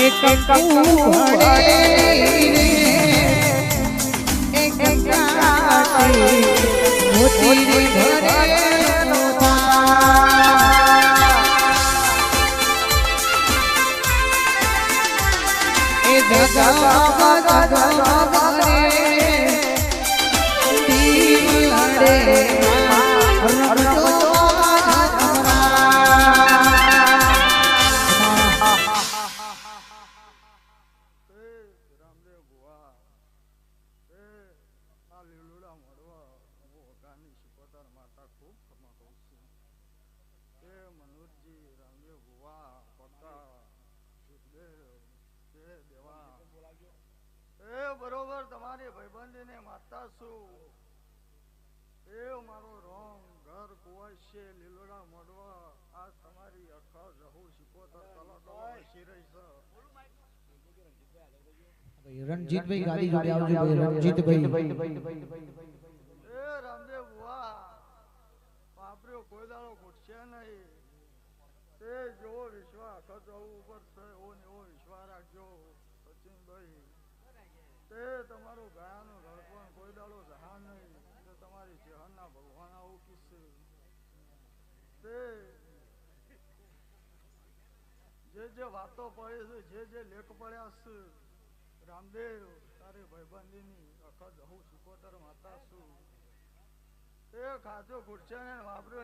એક કુહડે એક કાટી મોતી ઘરે એ જગા કરે દીવડે બરોબર તમારી ભાઈબંધી ને માતા છું એ મારો રોંગ ઘર કુવાય છે લીલોડા મોડવા આ તમારી અખા રહું શીખોતર તલા શિરઈ છે રણજીતભાઈ ગાડી જોડે આવજો ભાઈ રણજીતભાઈ એ રામદેવ બુઆ બાપર્યો કોઈ દાડો ઘૂટશે નહીં તે જેવો વિશ્વાસ અખત ઉપર છે એવો ને એવો વિશ્વાસ રાખજો સચિનભાઈ તે તમારું ગાયાનું ઘડપણ કોઈ દાડો જહા નહીં તે તમારી જહરના ભગવાન આવું કિસ્સે તે જે વાતો પડે છે જે લેખ પડ્યા છે રામદેવ તારી ભાઈબંધીની અખત હું સુકોતર માતા છું તે ખાજો ઘૂટશે ને વાપર્યો